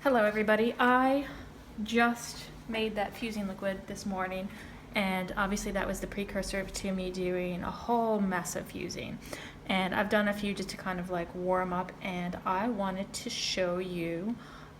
Hello everybody, I just made that fusing liquid this morning, and obviously that was the precursor to me doing a whole mess of fusing. And I've done a few just to kind of like warm up, and I wanted to show you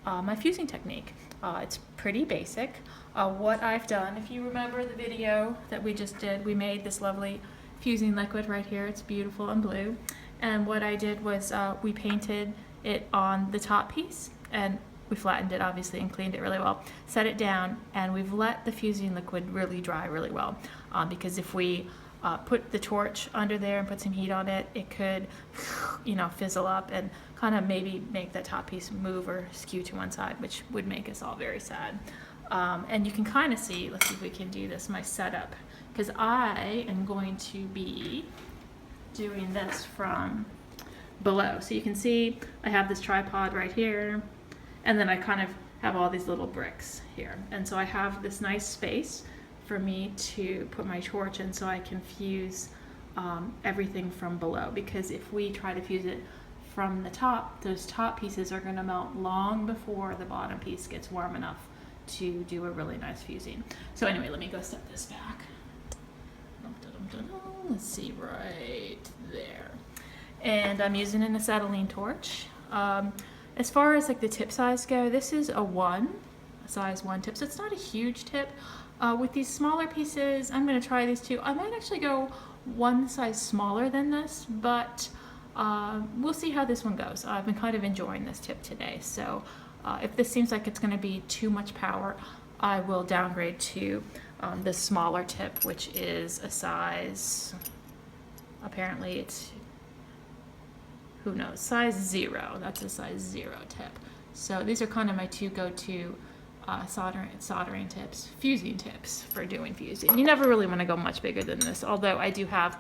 my fusing technique. It's pretty basic. What I've done, if you remember the video that we just did, we made this lovely fusing liquid right here. It's beautiful and blue. And what I did was we painted it on the top piece, and we flattened it obviously and cleaned it really well, set it down, and we've let the fusing liquid really dry really well, because if we put the torch under there and put some heat on it, it could fizzle up and kind of maybe make that top piece move or skew to one side, which would make us all very sad. And you can kind of see, let's see if we can do this, my setup, because I am going to be doing this from below. So you can see I have this tripod right here, and then I kind of have all these little bricks here. And so I have this nice space for me to put my torch in so I can fuse everything from below. Because if we try to fuse it from the top, those top pieces are gonna melt long before the bottom piece gets warm enough to do a really nice fusing. So anyway, let me go set this back. Let's see, right there. And I'm using an acetylene torch. As far as like the tip size go, this is a size 1 tip, so it's not a huge tip. With these smaller pieces, I'm going to try these two. I might actually go one size smaller than this, but we'll see how this one goes. I've been kind of enjoying this tip today, so if this seems like it's going to be too much power, I will downgrade to the smaller tip, which is a size, apparently it's, who knows, size 0. That's a size 0 tip. So these are kind of my two go-to soldering tips, fusing tips for doing fusing. You never really want to go much bigger than this, although I do have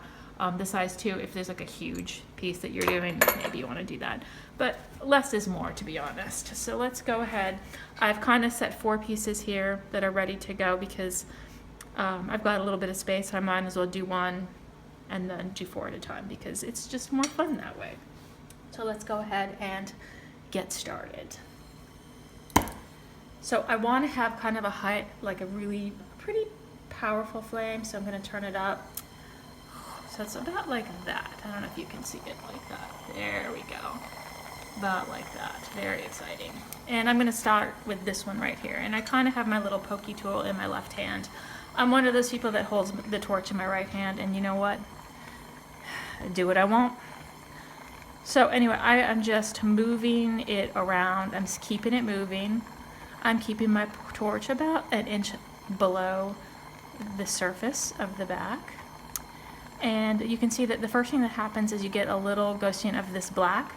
the size 2 if there's like a huge piece that you're doing, maybe you want to do that. But less is more, to be honest. So let's go ahead. I've kind of set 4 pieces here that are ready to go because I've got a little bit of space, so I might as well do one and then do 4 at a time because it's just more fun that way. So let's go ahead and get started. So I want to have kind of a high, like a really pretty powerful flame, so I'm going to turn it up. So it's about like that. I don't know if you can see it like that. There we go. About like that. Very exciting. And I'm going to start with this one right here. And I kind of have my little pokey tool in my left hand. I'm one of those people that holds the torch in my right hand, and you know what? I do what I want. So anyway, I am just moving it around. I'm just keeping it moving. I'm keeping my torch about an inch below the surface of the back. And you can see that the first thing that happens is you get a little ghosting of this black.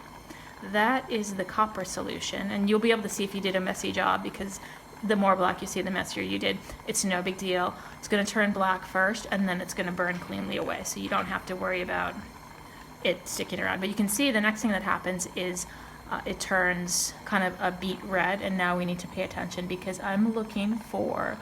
That is the copper solution. And you'll be able to see if you did a messy job, because the more black you see, the messier you did. It's no big deal. It's going to turn black first, and then it's going to burn cleanly away. So you don't have to worry about it sticking around. But you can see the next thing that happens is it turns kind of a beet red, and now we need to pay attention because I'm looking for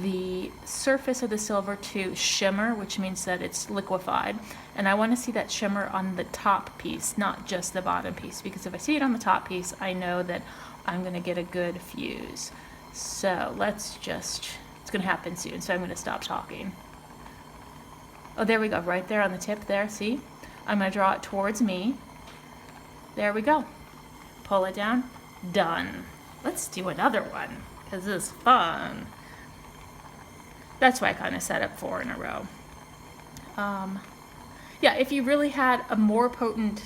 the surface of the silver to shimmer, which means that it's liquefied, and I want to see that shimmer on the top piece, not just the bottom piece, because if I see it on the top piece, I know that I'm going to get a good fuse. So it's going to happen soon, so I'm going to stop talking. Oh, there we go, right there on the tip there, see? I'm going to draw it towards me. There we go. Pull it down. Done. Let's do another one, because this is fun. That's why I kind of set up 4 in a row. Yeah, if you really had a more potent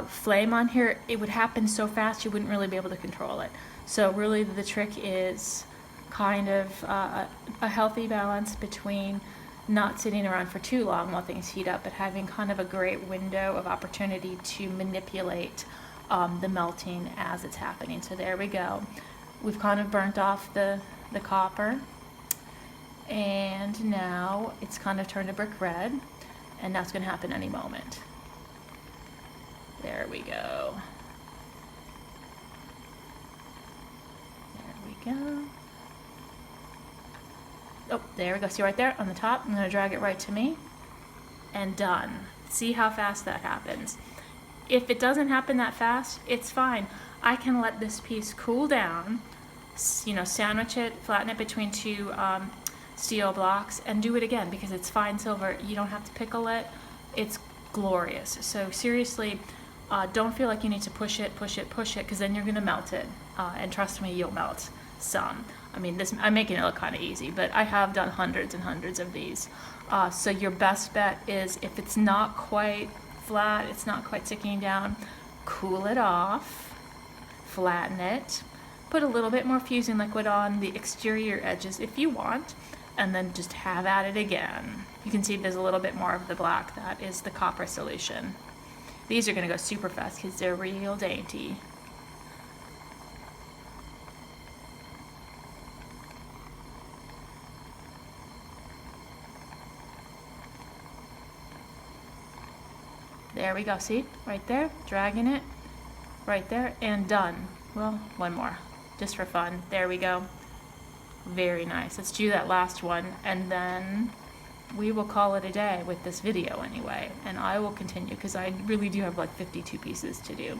flame on here, it would happen so fast you wouldn't really be able to control it. So really the trick is kind of a healthy balance between not sitting around for too long while things heat up, but having kind of a great window of opportunity to manipulate the melting as it's happening. So there we go. We've kind of burnt off the copper, and now it's kind of turned a brick red, and that's going to happen any moment. There we go. There we go. Oh, there we go. See right there on the top? I'm going to drag it right to me. And done. See how fast that happens. if it doesn't happen that fast, it's fine. I can let this piece cool down, you know, sandwich it, flatten it between two steel blocks, and do it again, because it's fine silver. You don't have to pickle it. It's glorious. So seriously, don't feel like you need to push it, because then you're gonna melt it. And trust me, you'll melt some. I mean, this, I'm making it look kind of easy, but I have done hundreds and hundreds of these. So your best bet is, if it's not quite flat, it's not quite sticking down, cool it off, flatten it, put a little bit more fusing liquid on the exterior edges if you want, and then just have at it again. You can see there's a little bit more of the black. That is the copper solution. These are going to go super fast because they're real dainty. There we go, see? Right there, dragging it, right there, and done. Well, one more, just for fun. There we go. Very nice. Let's do that last one, and then we will call it a day with this video anyway. And I will continue, because I really do have like 52 pieces to do.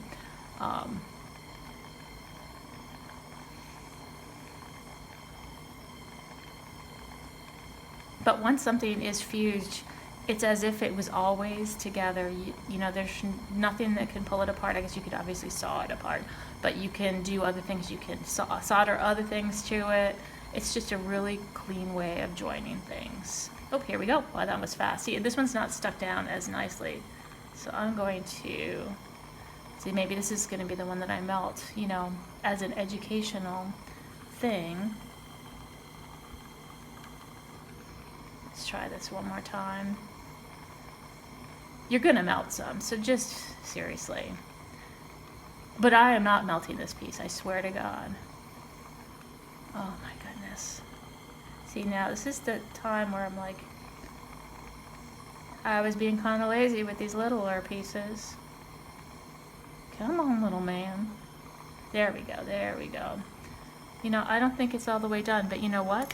But once something is fused, it's as if it was always together. You know, there's nothing that can pull it apart. I guess you could obviously saw it apart, but you can do other things. You can solder other things to it. It's just a really clean way of joining things. Oh, here we go. Wow, that was fast. See, this one's not stuck down as nicely. So I'm going to, see, maybe this is going to be the one that I melt, you know, as an educational thing. Let's try this one more time. You're gonna melt some, so just seriously. But I am not melting this piece, I swear to God. Oh my goodness. See, now this is the time where I'm like, I was being kind of lazy with these littler pieces. Come on, little man. There we go, there we go. You know, I don't think it's all the way done, but you know what?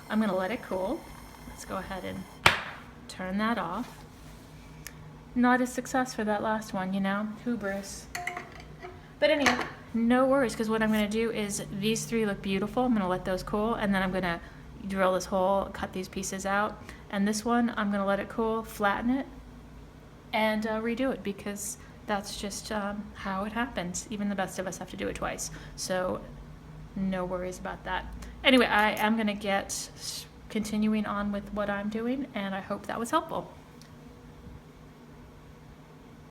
I'm gonna let it cool. Let's go ahead and turn that off. Not a success for that last one, you know, hubris. But anyway, no worries, because what I'm going to do is, these three look beautiful. I'm going to let those cool, and then I'm going to drill this hole, cut these pieces out. And this one, I'm going to let it cool, flatten it, and redo it, because that's just how it happens. Even the best of us have to do it twice. So no worries about that. Anyway, I am going to get continuing on with what I'm doing, and I hope that was helpful.